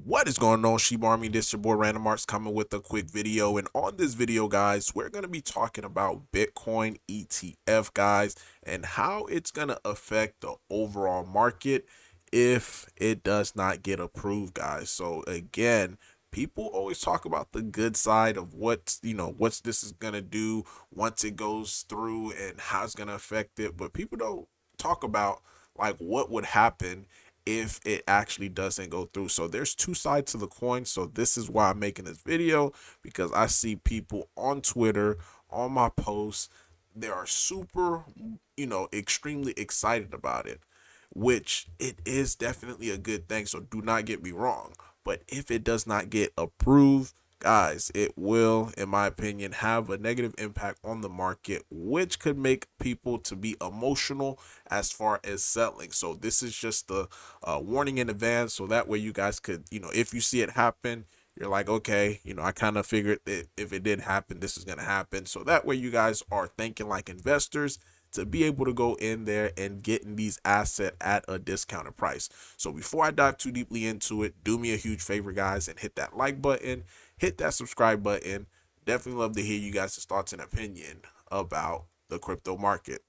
What is going on, Sheba Army? This your boy Random Arts coming with a quick video. And on this video, guys, we're going to be talking about Bitcoin ETF, guys, and how it's going to affect the overall market if it does not get approved, guys. So again, people always talk about the good side of what's this is going to do once it goes through and how it's going to affect it, but people don't talk about like what would happen if it actually doesn't go through. So there's two sides to the coin. So this is why I'm making this video, because I see people on Twitter, on my posts, they are super, extremely excited about it, which it is definitely a good thing. So do not get me wrong. But if it does not get approved, guys, it will, in my opinion, have a negative impact on the market, which could make people to be emotional as far as selling. So this is just the warning in advance, so that way you guys could, if you see it happen, you're like, okay, I kind of figured that if it did happen, this is going to happen. So that way you guys are thinking like investors to be able to go in there and getting these assets at a discounted price. So before I dive too deeply into it, do me a huge favor, guys, and hit that like button, hit that subscribe button. Definitely love to hear you guys' thoughts and opinion about the crypto market.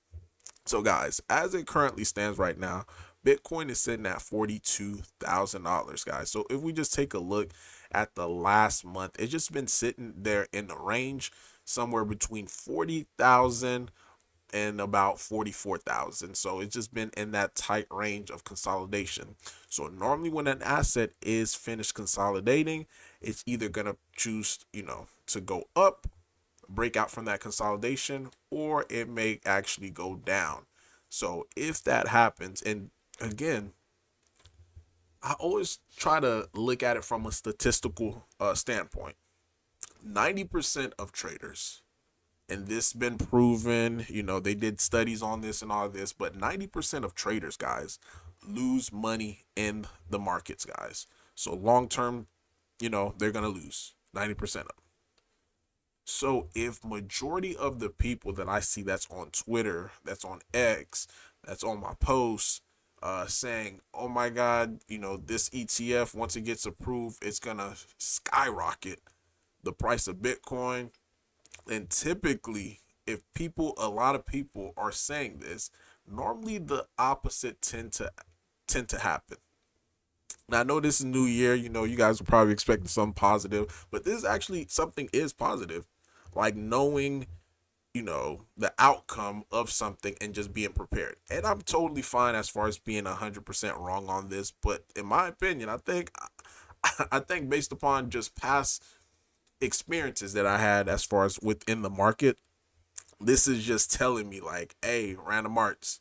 So guys, as it currently stands right now, Bitcoin is sitting at $42,000, guys. So if we just take a look at the last month, it's just been sitting there in the range somewhere between 40,000 and about 44,000. So it's just been in that tight range of consolidation. So normally when an asset is finished consolidating, it's either going to choose, to go up, break out from that consolidation, or it may actually go down. So if that happens, and again, I always try to look at it from a statistical standpoint. 90% of traders, and this been proven, they did studies on this and all of this, but 90% of traders, guys, lose money in the markets, guys. So long term, they're going to lose 90% of them. So if majority of the people that I see that's on Twitter, that's on X, that's on my posts, saying, oh my God, this ETF, once it gets approved, it's going to skyrocket the price of Bitcoin. And typically, if a lot of people are saying this, normally the opposite tend to happen. Now I know this is New Year, you guys are probably expecting something positive, but this is actually something is positive, like knowing, the outcome of something and just being prepared. And I'm totally fine as far as being 100% wrong on this, but in my opinion, I think based upon just past experiences that I had as far as within the market, this is just telling me like, hey, Random Arts,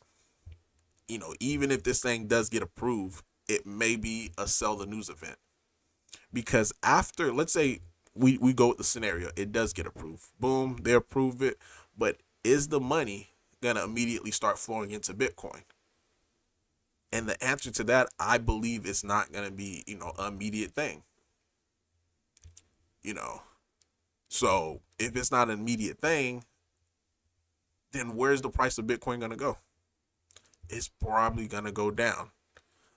even if this thing does get approved, it may be a sell the news event. Because after, let's say we go with the scenario, it does get approved. Boom, they approve it. But is the money gonna immediately start flowing into Bitcoin? And the answer to that, I believe, is not gonna be, an immediate thing. You know, So if it's not an immediate thing, then where's the price of Bitcoin gonna go? It's probably gonna go down.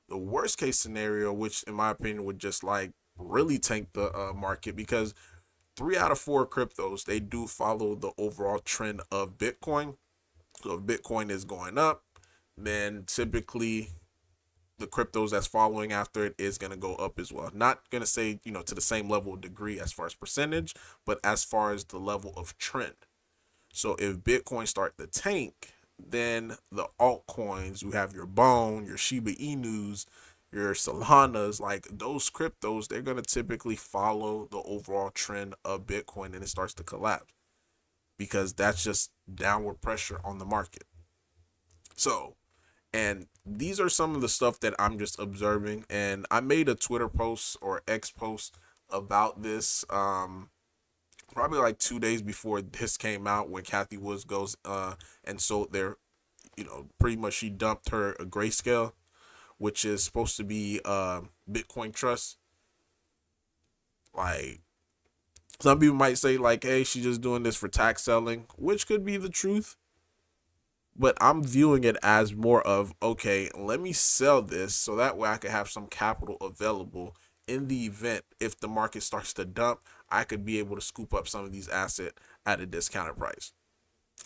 The worst case scenario, which in my opinion would just like really tank the market, because 3 out of 4 cryptos, they do follow the overall trend of Bitcoin. So if Bitcoin is going up, then typically the cryptos that's following after it is going to go up as well. Not going to say, to the same level of degree as far as percentage, but as far as the level of trend. So if Bitcoin start to tank, then the altcoins, you have your Bone, your Shiba Inus, your Solanas, like those cryptos, they're going to typically follow the overall trend of Bitcoin, and it starts to collapse because that's just downward pressure on the market. So, and these are some of the stuff that I'm just observing. And I made a Twitter post or X post about this probably like 2 days before this came out, when Kathy Woods goes and sold their, pretty much she dumped her a Grayscale, which is supposed to be Bitcoin Trust. Like, some people might say like, hey, she's just doing this for tax selling, which could be the truth. But I'm viewing it as more of, okay, let me sell this so that way I can have some capital available in the event if the market starts to dump, I could be able to scoop up some of these assets at a discounted price.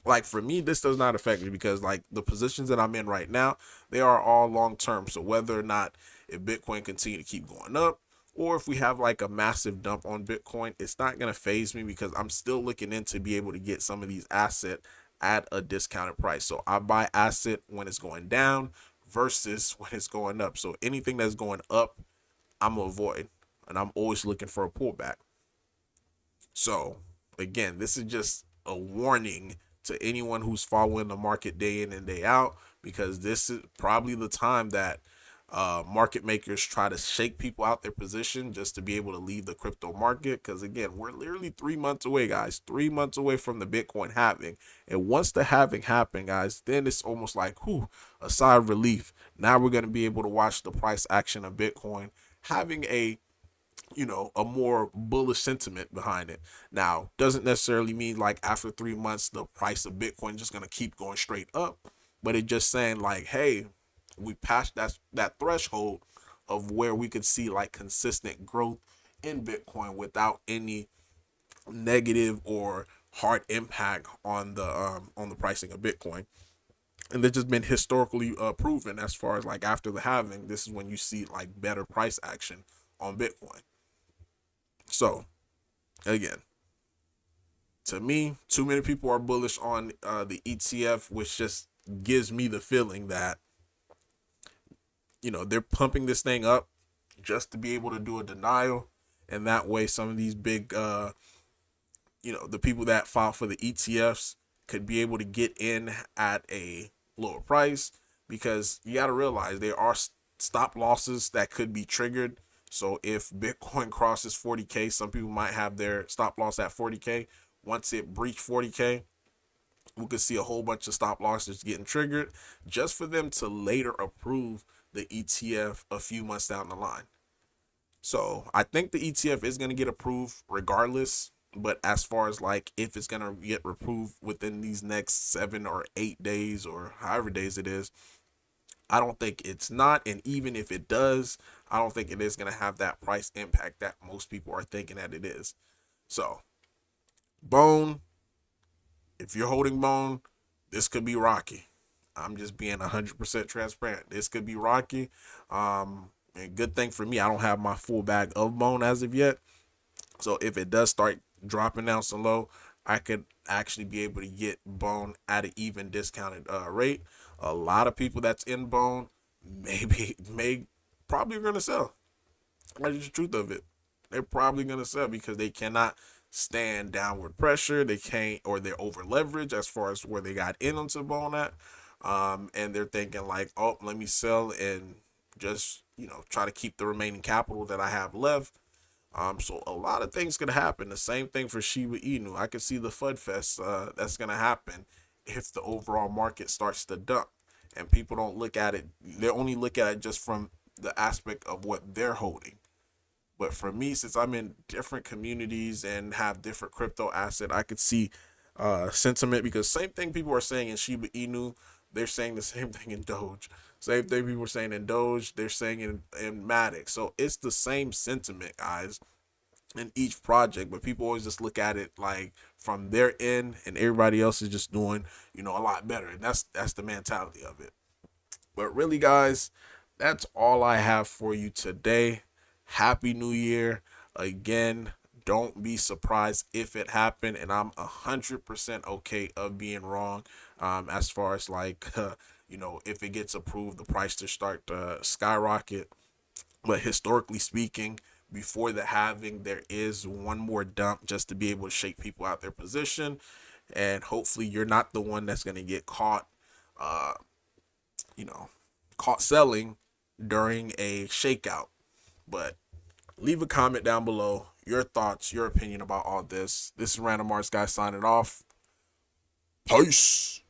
Like for me, this does not affect me because like the positions that I'm in right now, they are all long term. So whether or not if Bitcoin continue to keep going up, or if we have like a massive dump on Bitcoin, it's not gonna phase me because I'm still looking in to be able to get some of these assets at a discounted price. So I buy asset when it's going down versus when it's going up. So anything that's going up, I'm gonna avoid, and I'm always looking for a pullback. So again, this is just a warning to anyone who's following the market day in and day out, because this is probably the time that market makers try to shake people out their position just to be able to leave the crypto market. Because again, we're literally 3 months away, guys, 3 months away from the Bitcoin halving. And once the halving happen, guys, then it's almost like, whew, a sigh of relief. Now we're going to be able to watch the price action of Bitcoin having a, a more bullish sentiment behind it. Now, doesn't necessarily mean like after 3 months the price of Bitcoin is just gonna keep going straight up, but it just saying like, hey, we passed that threshold of where we could see like consistent growth in Bitcoin without any negative or hard impact on the pricing of Bitcoin. And that's just been historically proven as far as like after the halving, this is when you see like better price action on Bitcoin. So again, to me, too many people are bullish on the ETF, which just gives me the feeling that they're pumping this thing up just to be able to do a denial, and that way some of these big the people that file for the ETFs could be able to get in at a lower price, because you got to realize there are stop losses that could be triggered. So if Bitcoin crosses 40K, some people might have their stop loss at 40K. Once it breached 40K, we could see a whole bunch of stop losses getting triggered just for them to later approve the ETF a few months down the line. So I think the ETF is going to get approved regardless. But as far as like if it's going to get approved within these next 7 or 8 days or however days it is, I don't think it's not. And even if it does, I don't think it is going to have that price impact that most people are thinking that it is. So, Bone, if you're holding Bone, this could be rocky. I'm just being 100% transparent. This could be rocky. And good thing for me, I don't have my full bag of Bone as of yet. So if it does start dropping down so low, I could actually be able to get Bone at an even discounted rate. A lot of people that's in Bone may probably going to sell. That's the truth of it. They're probably going to sell because they cannot stand downward pressure. They can't, or they're over leveraged as far as where they got in onto Bone at. And they're thinking like, oh, let me sell and just, try to keep the remaining capital that I have left. So a lot of things could happen. The same thing for Shiba Inu. I could see the FUD Fest that's going to happen if the overall market starts to dump. And people don't look at it. They only look at it just from the aspect of what they're holding. But for me, since I'm in different communities and have different crypto asset, I could see sentiment, because same thing people are saying in Shiba Inu, they're saying the same thing in Doge. Same thing people are saying in Doge, they're saying in Matic. So it's the same sentiment, guys, in each project. But people always just look at it like from their end, and everybody else is just doing, a lot better. And that's the mentality of it. But really, guys, that's all I have for you today. Happy New Year. Again, don't be surprised if it happened, and I'm 100% okay of being wrong. As far as like, if it gets approved, the price to start to skyrocket. But historically speaking, before the halving, there is one more dump just to be able to shake people out their position, and hopefully you're not the one that's going to get caught, uh, you know, caught selling during a shakeout. But leave a comment down below, your thoughts, your opinion about all this. This is Random Arts Guy signing off. Peace.